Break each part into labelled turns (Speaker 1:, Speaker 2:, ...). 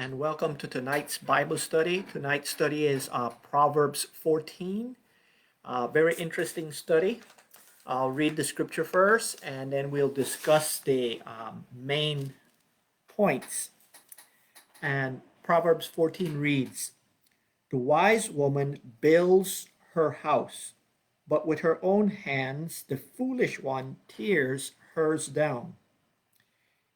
Speaker 1: and welcome to tonight's Bible study. Tonight's study is Proverbs 14. Very interesting study. I'll read the scripture first and then we'll discuss the main points. And Proverbs 14 reads, "The wise woman builds her house, but with her own hands the foolish one tears hers down.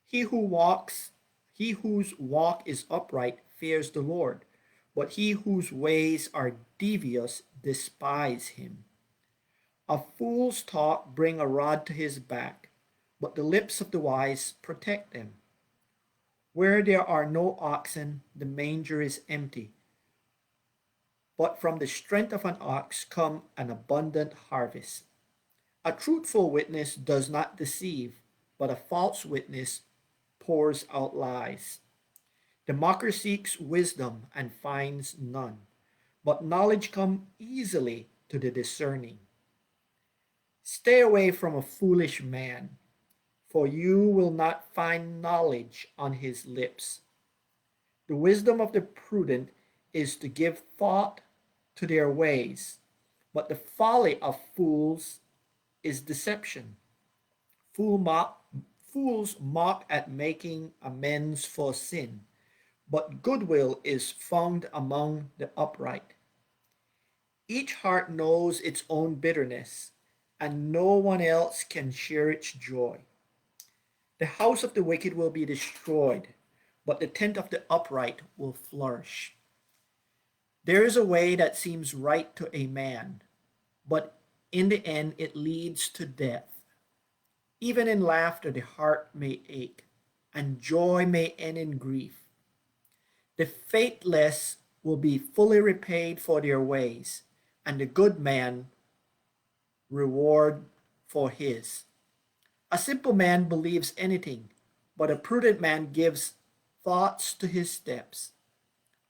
Speaker 1: He who walks, he whose walk is upright fears the Lord, but he whose ways are devious despise him. A fool's talk bring a rod to his back, but the lips of the wise protect them. Where there are no oxen, the manger is empty, but from the strength of an ox come an abundant harvest. A truthful witness does not deceive, but a false witness pours out lies. The mocker seeks wisdom and finds none, but knowledge comes easily to the discerning. Stay away from a foolish man, for you will not find knowledge on his lips. The wisdom of the prudent is to give thought to their ways, but the folly of fools is deception. Fools mock at making amends for sin, but goodwill is found among the upright. Each heart knows its own bitterness, and no one else can share its joy. The house of the wicked will be destroyed, but the tent of the upright will flourish. There is a way that seems right to a man, but in the end it leads to death. Even in laughter the heart may ache, and joy may end in grief. The faithless will be fully repaid for their ways, and the good man reward for his. A simple man believes anything, but a prudent man gives thoughts to his steps.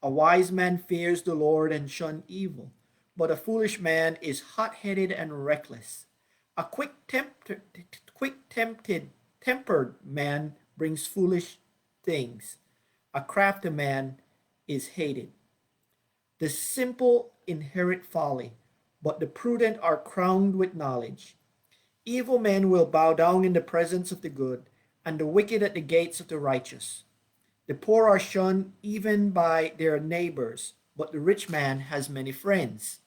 Speaker 1: A wise man fears the Lord and shuns evil, but a foolish man is hot-headed and reckless. A tempered man brings foolish things. A crafty man is hated. The simple inherit folly, but the prudent are crowned with knowledge. Evil men will bow down in the presence of the good, and the wicked at the gates of the righteous. The poor are shunned even by their neighbors, but the rich man has many friends.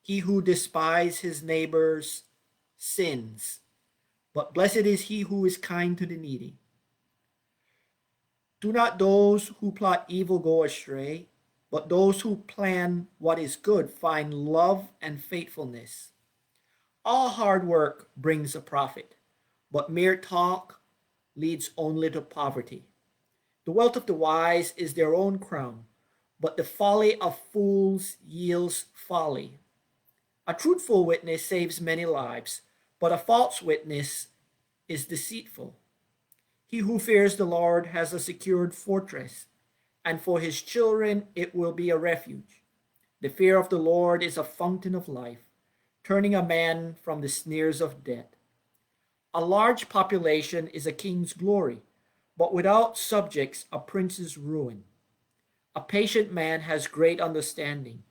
Speaker 1: He who despises his neighbors sins, but blessed is he who is kind to the needy. Do not those who plot evil go astray, but those who plan what is good find love and faithfulness. All hard work brings a profit, but mere talk leads only to poverty. The wealth of the wise is their own crown, but the folly of fools yields folly. A truthful witness saves many lives, but a false witness is deceitful. He who fears the Lord has a secured fortress, and for his children it will be a refuge. The fear of the Lord is a fountain of life, turning a man from the snares of death. A large population is a king's glory, but without subjects a prince's ruin. A patient man has great understanding,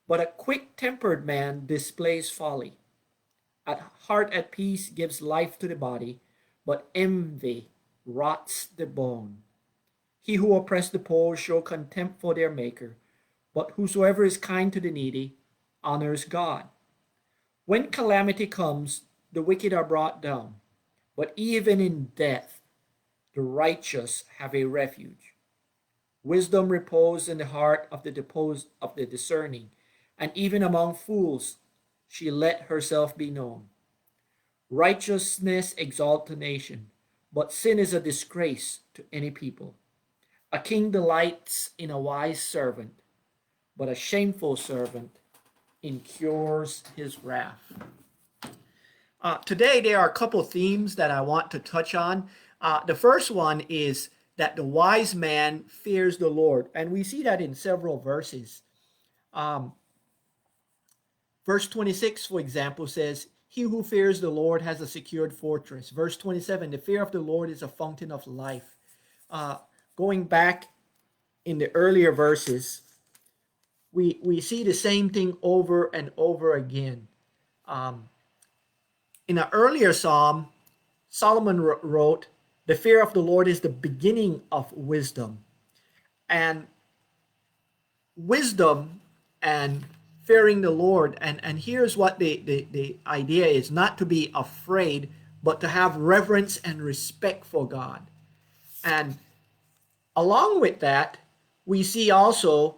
Speaker 1: but a quick-tempered man displays folly. A heart at peace gives life to the body, but envy rots the bone. He who oppresses the poor shows contempt for their maker, but whosoever is kind to the needy honors God. When calamity comes, the wicked are brought down, but even in death, the righteous have a refuge. Wisdom reposes in the heart of the discerning, and even among fools she let herself be known. Righteousness exalts a nation, but sin is a disgrace to any people. A king delights in a wise servant, but a shameful servant incurs his wrath. Today, there are a couple themes that I want to touch on. The first one is that the wise man fears the Lord, and we see that in several verses. Verse 26, for example, says, "He who fears the Lord has a secured fortress." Verse 27, "The fear of the Lord is a fountain of life." Going back in the earlier verses, we see the same thing over and over again. Um, in an earlier psalm, Solomon wrote, "The fear of the Lord is the beginning of wisdom." And wisdom and fearing the Lord, and here's what the idea is: not to be afraid, but to have reverence and respect for God. And along with that, we see also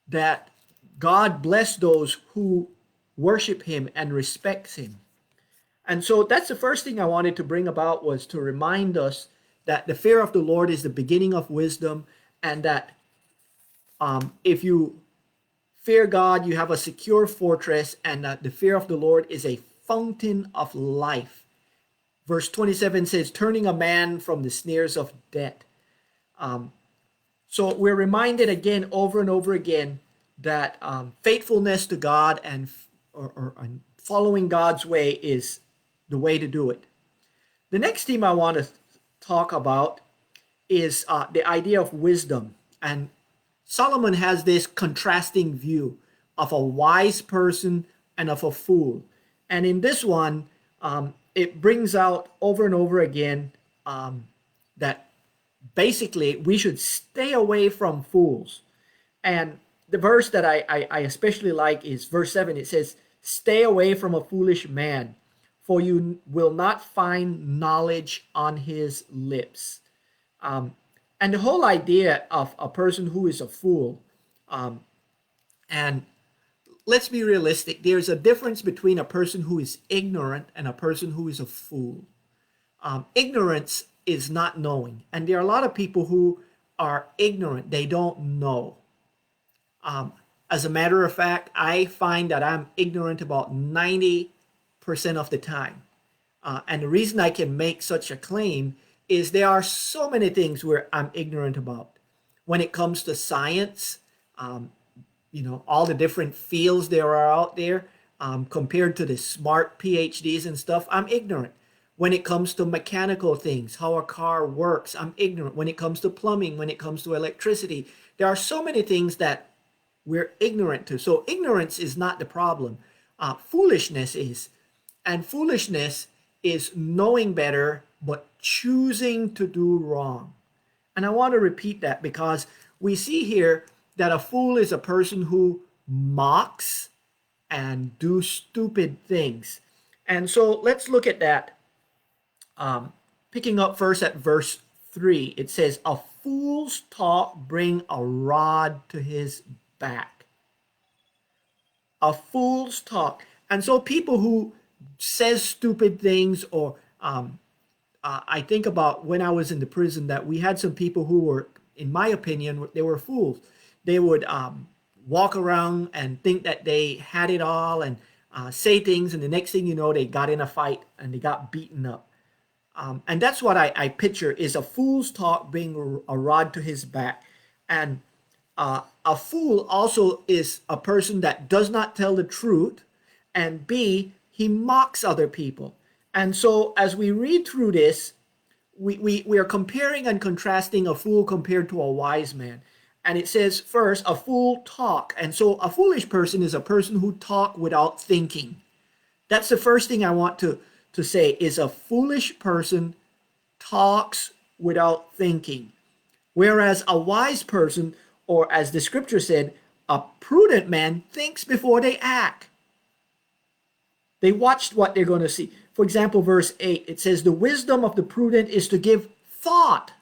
Speaker 1: that God bless those who worship him and respects him. And so that's the first thing I wanted to bring about, was to remind us that the fear of the Lord is the beginning of wisdom, and that if you fear God, you have a secure fortress, and that the fear of the Lord is a fountain of life. Verse 27 says, turning a man from the snares of death. So we're reminded again, over and over again, that faithfulness to God and following God's way is the way to do it. The next theme I want to talk about is the idea of wisdom. And Solomon has this contrasting view of a wise person and of a fool. And in this one, it brings out over and over again that basically we should stay away from fools. And the verse that I especially like is verse 7. It says, stay away from a foolish man, for you will not find knowledge on his lips. And the whole idea of a person who is a fool, and let's be realistic, there's a difference between a person who is ignorant and a person who is a fool. Ignorance is not knowing, and there are a lot of people who are ignorant. They don't know. As a matter of fact, I find that I'm ignorant about 90% of the time. And the reason I can make such a claim is there are so many things where I'm ignorant about. When it comes to science, all the different fields there are out there, compared to the smart PhDs and stuff, I'm ignorant. When it comes to mechanical things, how a car works, I'm ignorant. When it comes to plumbing, when it comes to electricity, there are so many things that we're ignorant to. So ignorance is not the problem. Foolishness is. And foolishness is knowing better, but choosing to do wrong. And I want to repeat that, because we see here that a fool is a person who mocks and do stupid things. And so let's look at that. Picking up first at verse 3, it says, a fool's talk bring a rod to his back. A fool's talk. And so people who says stupid things, or I think about when I was in the prison, that we had some people who were, in my opinion, they were fools. They would walk around and think that they had it all, and say things, and the next thing you know, they got in a fight and they got beaten up. And that's what I picture is a fool's talk being a rod to his back. And a fool also is a person that does not tell the truth, and B, he mocks other people. And so as we read through this, we are comparing and contrasting a fool compared to a wise man. And it says first, a fool talk. And so a foolish person is a person who talk without thinking. That's the first thing I want to say, is a foolish person talks without thinking. Whereas a wise person, or as the scripture said, a prudent man thinks before they act. They watched what they're going to see. For example, verse 8, it says, the wisdom of the prudent is to give thought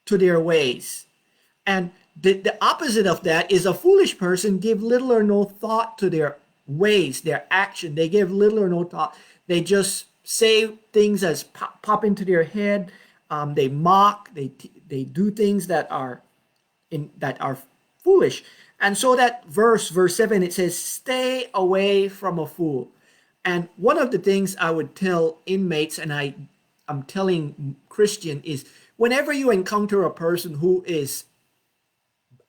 Speaker 1: to their ways. And the opposite of that is a foolish person give little or no thought to their ways, their action. They give little or no thought. They just say things as pop into their head. They mock. They do things that are foolish. And so that verse 7, it says, stay away from a fool. And one of the things I would tell inmates, and I'm telling Christian, is whenever you encounter a person who is,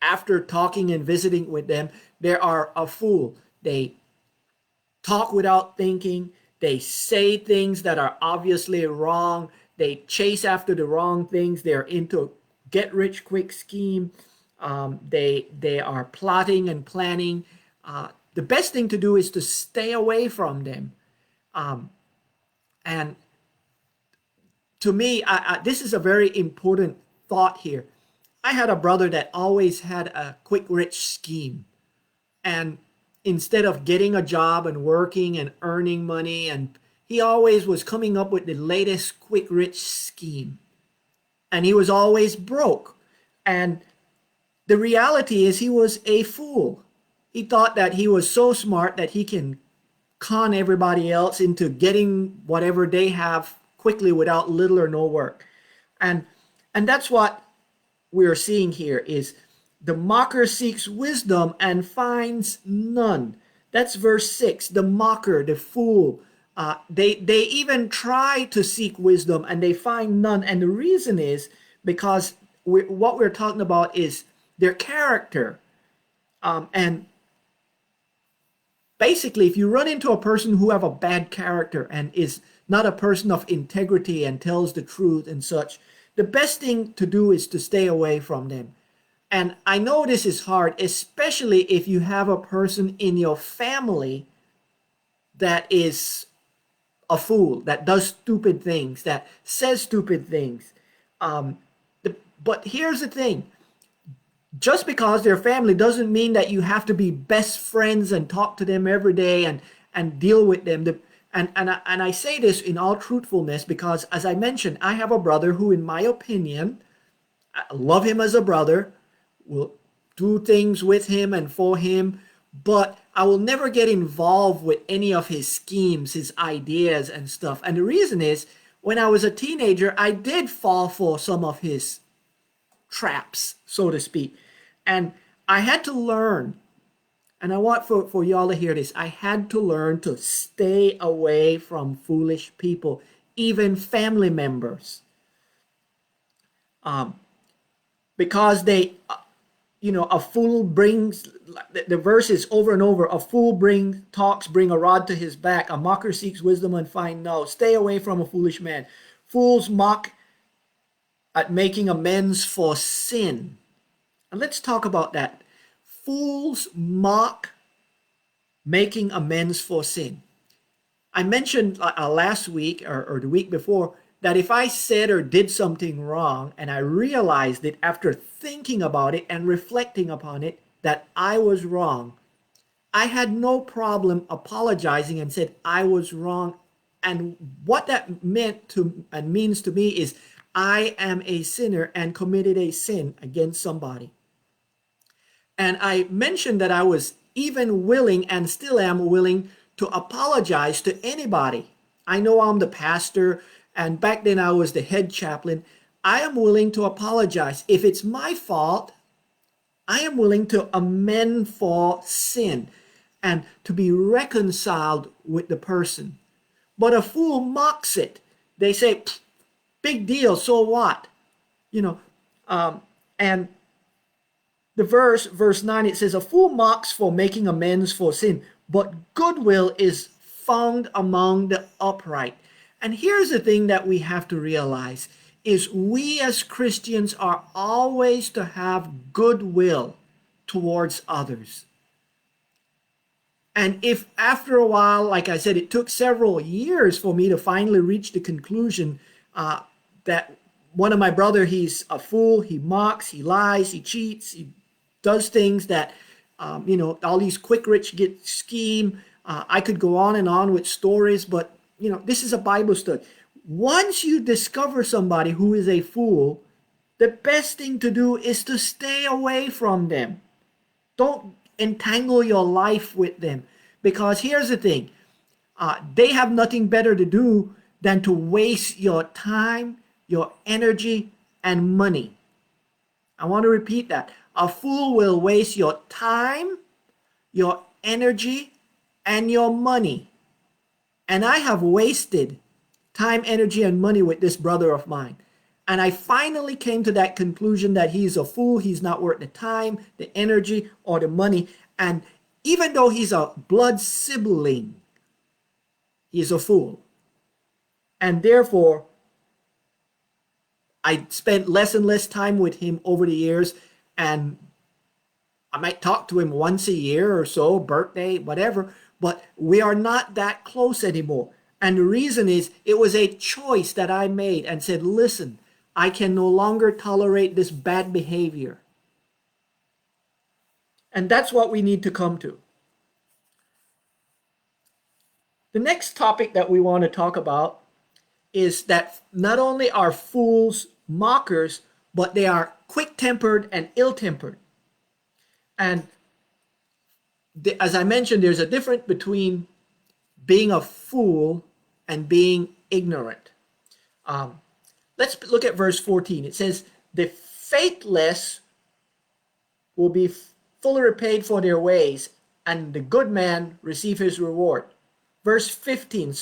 Speaker 1: after talking and visiting with them, they are a fool. They talk without thinking. They say things that are obviously wrong. They chase after the wrong things. They're into get rich quick scheme. They are plotting and planning. The best thing to do is to stay away from them. And to me, this is a very important thought here. I had a brother that always had a quick rich scheme. And instead of getting a job and working and earning money, and he always was coming up with the latest quick rich scheme. And he was always broke. And the reality is he was a fool. He thought that he was so smart that he can con everybody else into getting whatever they have quickly without little or no work. And that's what we're seeing here is the mocker seeks wisdom and finds none. That's verse 6. The mocker, the fool, they even try to seek wisdom and they find none. And the reason is because what we're talking about is their character. And basically, if you run into a person who have a bad character and is not a person of integrity and tells the truth and such, the best thing to do is to stay away from them. And I know this is hard, especially if you have a person in your family that is a fool, that does stupid things, that says stupid things. But here's the thing. Just because they're family doesn't mean that you have to be best friends and talk to them every day and deal with them. And I say this in all truthfulness because, as I mentioned, I have a brother who, in my opinion, I love him as a brother, will do things with him and for him, but I will never get involved with any of his schemes, his ideas and stuff. And the reason is, when I was a teenager, I did fall for some of his traps, so to speak. And I had to learn, and I want for y'all to hear this, I had to learn to stay away from foolish people, even family members. Because they, a fool brings, the verse is over and over, a fool bring a rod to his back, a mocker seeks wisdom and find no. Stay away from a foolish man. Fools mock at making amends for sin. And let's talk about that. Fools mock making amends for sin. I mentioned last week or the week before that if I said or did something wrong and I realized it after thinking about it and reflecting upon it that I was wrong, I had no problem apologizing and said I was wrong. And what that meant to and means to me is I am a sinner and committed a sin against somebody. And I mentioned that I was even willing and still am willing to apologize to anybody. I know I'm the pastor, and back then I was the head chaplain. I am willing to apologize. If it's my fault, I am willing to amend for sin and to be reconciled with the person. But a fool mocks it. They say, big deal, so what? And the verse 9, it says, a fool mocks for making amends for sin, but goodwill is found among the upright. And here's the thing that we have to realize is we as Christians are always to have goodwill towards others. And if after a while, like I said, it took several years for me to finally reach the conclusion that one of my brother, he's a fool, he mocks, he lies, he cheats, he does things that, all these quick rich get scheme. I could go on and on with stories, but, this is a Bible study. Once you discover somebody who is a fool, the best thing to do is to stay away from them. Don't entangle your life with them. Because here's the thing. They have nothing better to do than to waste your time, your energy, and money. I want to repeat that. A fool will waste your time, your energy, and your money. And I have wasted time, energy, and money with this brother of mine. And I finally came to that conclusion that he's a fool. He's not worth the time, the energy, or the money. And even though he's a blood sibling, he's a fool. And therefore, I spent less and less time with him over the years, and I might talk to him once a year or so, birthday, whatever, but we are not that close anymore. And the reason is it was a choice that I made and said, listen, I can no longer tolerate this bad behavior. And that's what we need to come to. The next topic that we want to talk about is that not only are fools mockers, but they are quick-tempered and ill-tempered. And as I mentioned, there's a difference between being a fool and being ignorant. Let's look at verse 14. It says, the faithless will be fully repaid for their ways, and the good man receive his reward. Verse 15,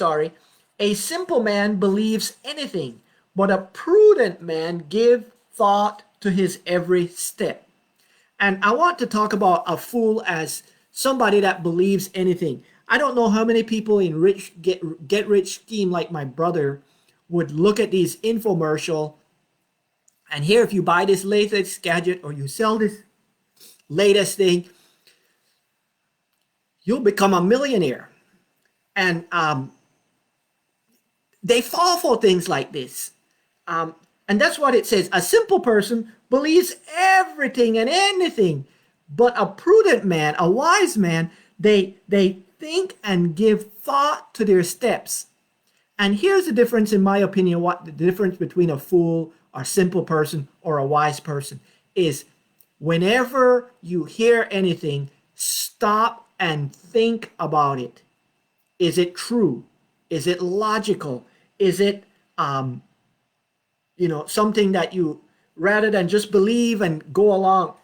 Speaker 1: a simple man believes anything, but a prudent man give thought to his every step. And I want to talk about a fool as somebody that believes anything. I don't know how many people in get rich scheme like my brother would look at these infomercial, and here, if you buy this latest gadget or you sell this latest thing, you'll become a millionaire. And they fall for things like this. And that's what it says. A simple person believes everything and anything, but a prudent man, a wise man, they think and give thought to their steps. And here's the difference, in my opinion, what the difference between a fool or simple person or a wise person is. Whenever you hear anything, stop and think about it. Is it true? Is it logical? Is it something that you, rather than just believe and go along?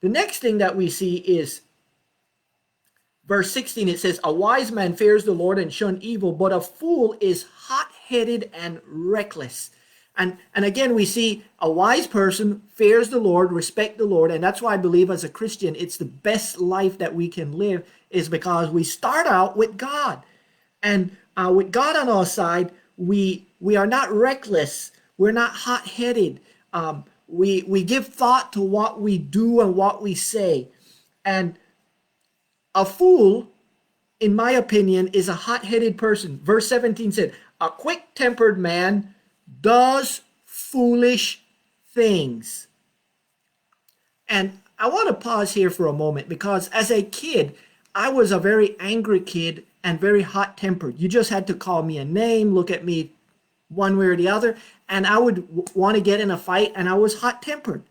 Speaker 1: The next thing that we see is verse 16. It says, a wise man fears the Lord and shun evil, but a fool is hot-headed and reckless. And again, we see a wise person fears the Lord, respect the Lord, and that's why I believe as a Christian, it's the best life that we can live, is because we start out with God. And with God on our side, we are not reckless. We're not hot-headed. We give thought to what we do and what we say. And a fool, in my opinion, is a hot-headed person. Verse 17 said, a quick-tempered man does foolish things. And I want to pause here for a moment, because as a kid, I was a very angry kid and very hot-tempered. You just had to call me a name, look at me one way or the other, and I would want to get in a fight, and I was hot-tempered.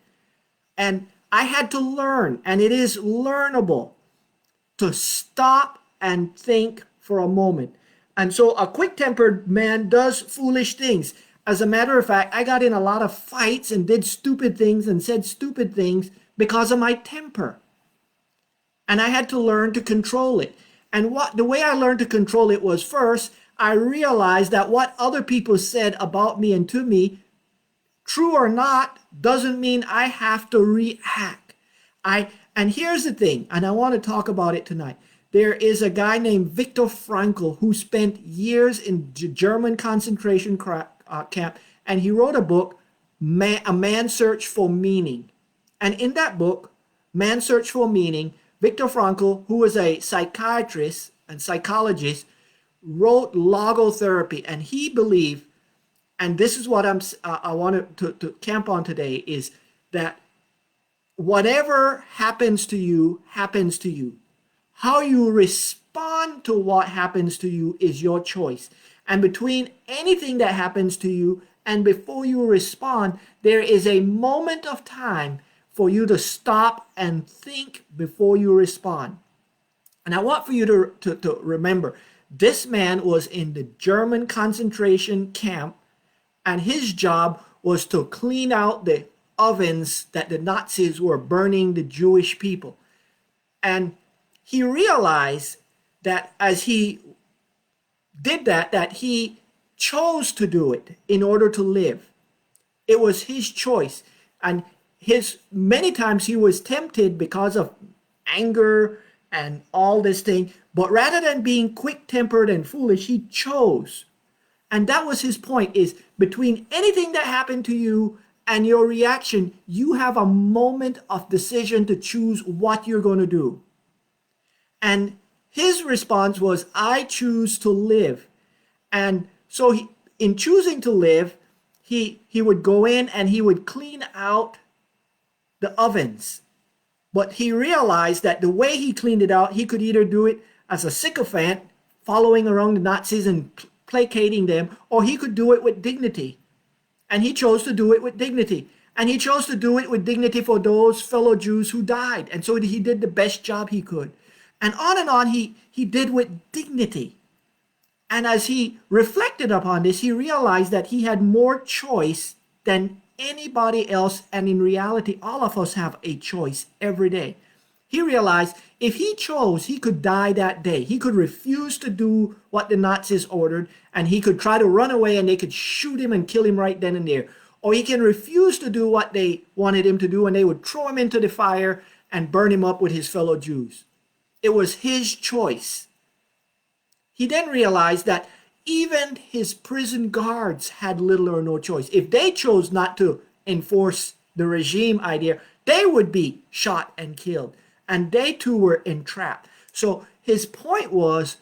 Speaker 1: And I had to learn, and it is learnable, to stop and think for a moment. And so a quick-tempered man does foolish things. As a matter of fact, I got in a lot of fights and did stupid things and said stupid things because of my temper. And I had to learn to control it. And the way I learned to control it was, first, I realized that what other people said about me and to me, true or not, doesn't mean I have to react. And here's the thing, and I want to talk about it tonight. There is a guy named Viktor Frankl who spent years in German concentration camp, and he wrote a book, A Man's Search for Meaning. And in that book, Man's Search for Meaning, Viktor Frankl, who was a psychiatrist and psychologist, wrote logotherapy, and he believed, and this is what I wanted to camp on today, is that whatever happens to you, happens to you. How you respond to what happens to you is your choice. And between anything that happens to you and before you respond, there is a moment of time for you to stop and think before you respond. And I want for you to remember, this man was in the German concentration camp, and his job was to clean out the ovens that the Nazis were burning the Jewish people. And he realized that as he did that he chose to do it in order to live. It was his choice. And many times he was tempted because of anger and all this thing. But rather than being quick-tempered and foolish, he chose. And that was his point, is between anything that happened to you and your reaction, you have a moment of decision to choose what you're going to do. And his response was, I choose to live. And so in choosing to live, he would go in and he would clean out the ovens. But he realized that the way he cleaned it out, he could either do it as a sycophant, following around the Nazis and placating them, or he could do it with dignity. And he chose to do it with dignity. And he chose to do it with dignity for those fellow Jews who died. And so he did the best job he could. And on he did with dignity. And as he reflected upon this, he realized that he had more choice than anybody else. And in reality, all of us have a choice every day. He realized if he chose, he could die that day. He could refuse to do what the Nazis ordered, and he could try to run away and they could shoot him and kill him right then and there. Or he can refuse to do what they wanted him to do, and they would throw him into the fire and burn him up with his fellow Jews. It was his choice. He then realized that even his prison guards had little or no choice. If they chose not to enforce the regime idea, they would be shot and killed. And they too were entrapped. So his point was,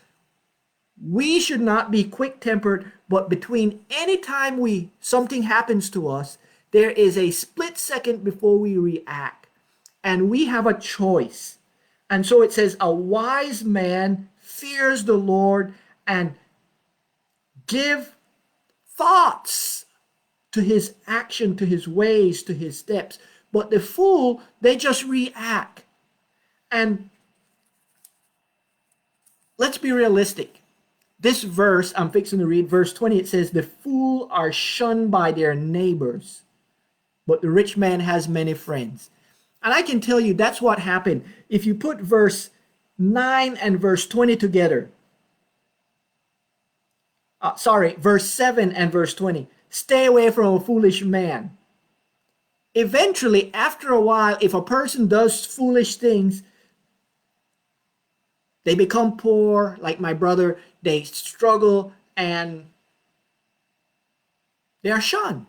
Speaker 1: we should not be quick-tempered, but between any time something happens to us, there is a split second before we react. And we have a choice. And so it says, a wise man fears the Lord and give thoughts to his action, to his ways, to his steps. But the fool, they just react. And let's be realistic. This verse, I'm fixing to read, verse 20, it says, the fool are shunned by their neighbors, but the rich man has many friends. And I can tell you that's what happened. If you put verse 9 and verse 20 together, verse 7 and verse 20, stay away from a foolish man. Eventually, after a while, if a person does foolish things, they become poor, like my brother, they struggle, and they are shunned.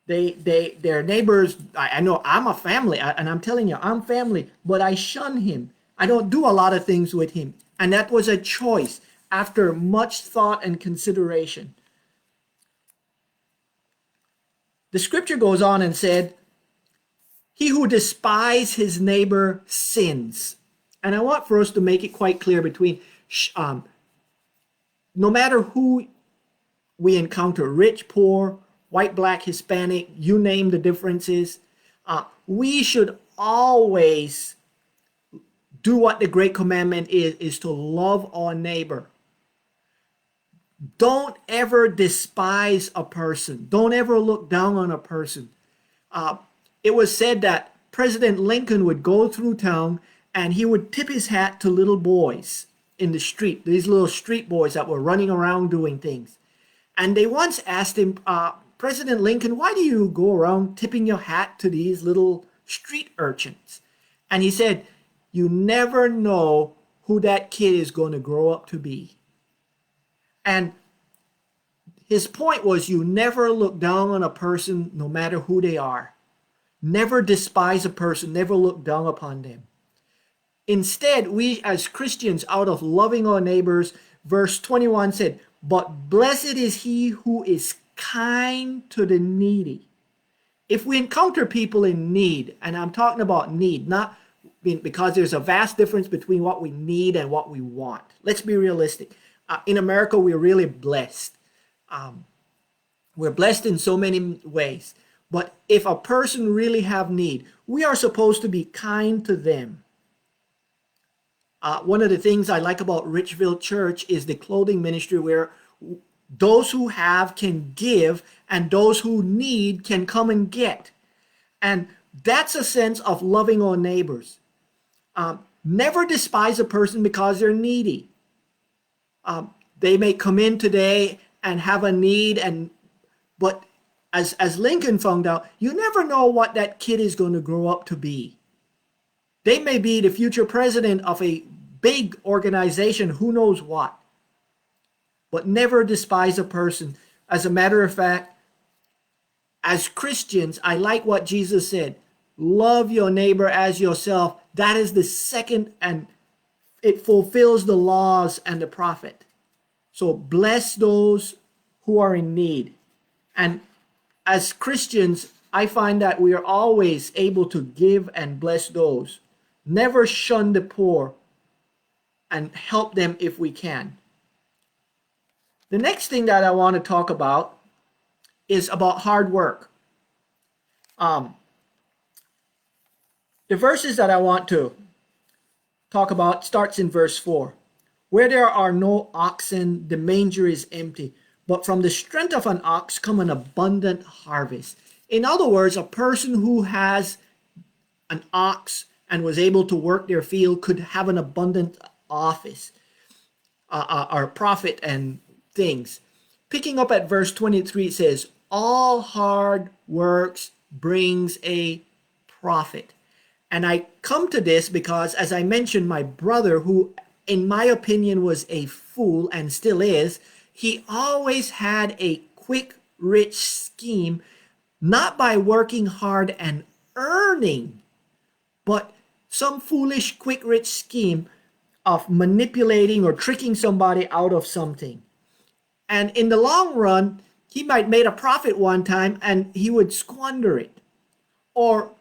Speaker 1: Their neighbors, I know I'm a family, and I'm telling you, I'm family, but I shun him. I don't do a lot of things with him. And that was a choice after much thought and consideration. The scripture goes on and said, he who despises his neighbor sins. And I want for us to make it quite clear between, no matter who we encounter, rich, poor, white, black, Hispanic, you name the differences, we should always do what the great commandment is to love our neighbor. Don't ever despise a person. Don't ever look down on a person. It was said that President Lincoln would go through town and he would tip his hat to little boys in the street, these little street boys that were running around doing things. And they once asked him, President Lincoln, why do you go around tipping your hat to these little street urchins? And he said, you never know who that kid is going to grow up to be. And his point was, you never look down on a person, no matter who they are. Never despise a person, never look down upon them. Instead, we as Christians, out of loving our neighbors, verse 21 said, but blessed is he who is kind to the needy. If we encounter people in need, and I'm talking about need, not because there's a vast difference between what we need and what we want. Let's be realistic. In America, we're really blessed. We're blessed in so many ways. But if a person really have need, we are supposed to be kind to them. One of the things I like about Richville Church is the clothing ministry, where those who have can give and those who need can come and get. And that's a sense of loving our neighbors. Never despise a person because they're needy. They may come in today and have a need, but as Lincoln found out, you never know what that kid is going to grow up to be. They may be the future president of a big organization, who knows what. but never despise a person. As a matter of fact, as Christians, I like what Jesus said. Love your neighbor as yourself. That is the second, and it fulfills the laws and the prophet. So bless those who are in need. And as Christians, I find that we are always able to give and bless those. Never shun the poor and help them if we can. The next thing that I want to talk about is about hard work. The verses that I want to talk about starts in verse 4. Where there are no oxen, the manger is empty, but from the strength of an ox come an abundant harvest. In other words, a person who has an ox and was able to work their field could have an abundant office or profit and things. Picking up at verse 23, it says, all hard works brings a profit. And I come to this because, as I mentioned, my brother, who in my opinion was a fool and still is, he always had a quick, rich scheme, not by working hard and earning, but some foolish, quick, rich scheme of manipulating or tricking somebody out of something. And in the long run, he might make a profit one time and he would squander it. Or,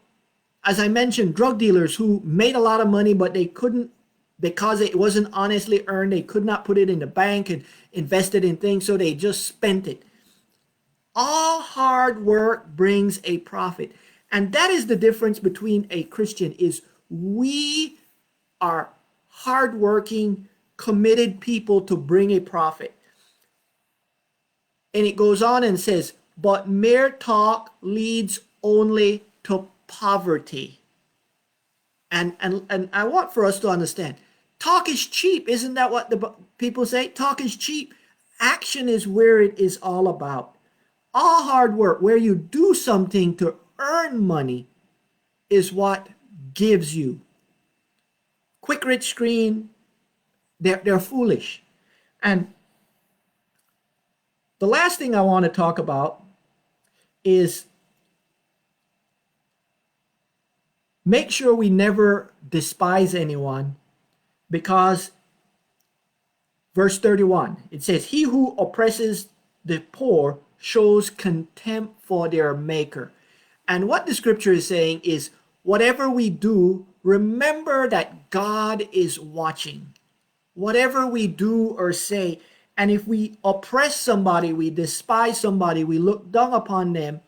Speaker 1: as I mentioned, drug dealers who made a lot of money, but they couldn't, because it wasn't honestly earned, they could not put it in the bank and invest it in things, so they just spent it. All hard work brings a profit. And that is the difference between a Christian, is we are hardworking, committed people to bring a profit. And it goes on and says, but mere talk leads only to poverty. And I want for us to understand, talk is cheap. Isn't that what the people say? Talk is cheap. Action is where it is all about. All hard work, where you do something to earn money, is what gives you. Quick rich screen, they're foolish. And the last thing I want to talk about is make sure we never despise anyone, because verse 31, it says, he who oppresses the poor shows contempt for their maker. And what the scripture is saying is, whatever we do, remember that God is watching. Whatever we do or say, and if we oppress somebody, we despise somebody, we look down upon them,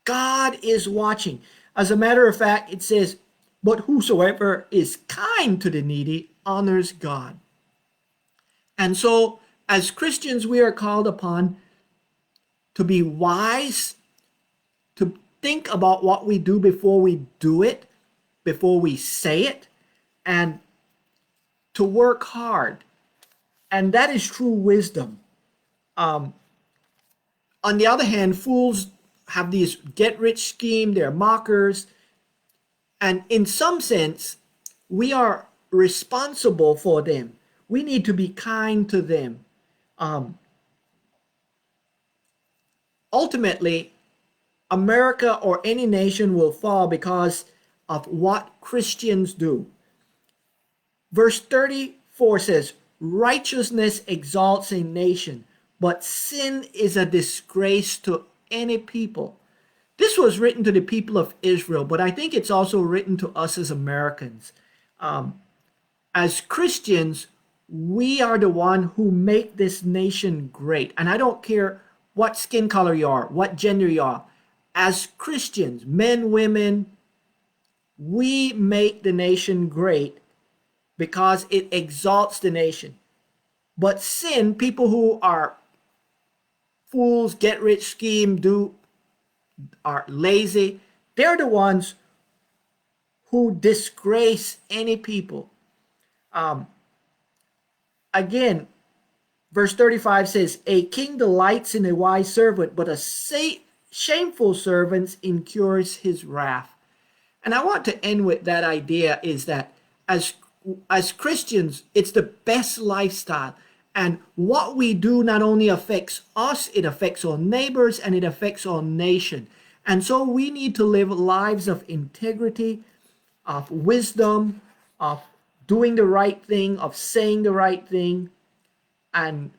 Speaker 1: God is watching. As a matter of fact, it says, but whosoever is kind to the needy honors God. And so, as Christians, we are called upon to be wise, to think about what we do before we do it, before we say it, and to work hard. And that is true wisdom. On the other hand, fools have these get-rich scheme, they're mockers, and in some sense, we are responsible for them. We need to be kind to them. Ultimately, America or any nation will fall because of what Christians do. Verse 34 says, righteousness exalts a nation, but sin is a disgrace to any people. This was written to the people of Israel, but I think it's also written to us as Americans. As Christians, we are the one who make this nation great. And I don't care what skin color you are, what gender you are. As Christians, men, women, we make the nation great because it exalts the nation. But sin, people who are fools, get rich scheme, are lazy, they're the ones who disgrace any people. Again, verse 35 says, a king delights in a wise servant, but a shameful servant incurs his wrath. And I want to end with that idea, is that as Christians, it's the best lifestyle. And what we do not only affects us, it affects our neighbors and it affects our nation. And so we need to live lives of integrity, of wisdom, of doing the right thing, of saying the right thing, and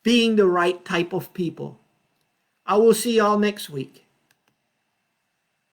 Speaker 1: being the right type of people. I will see y'all next week.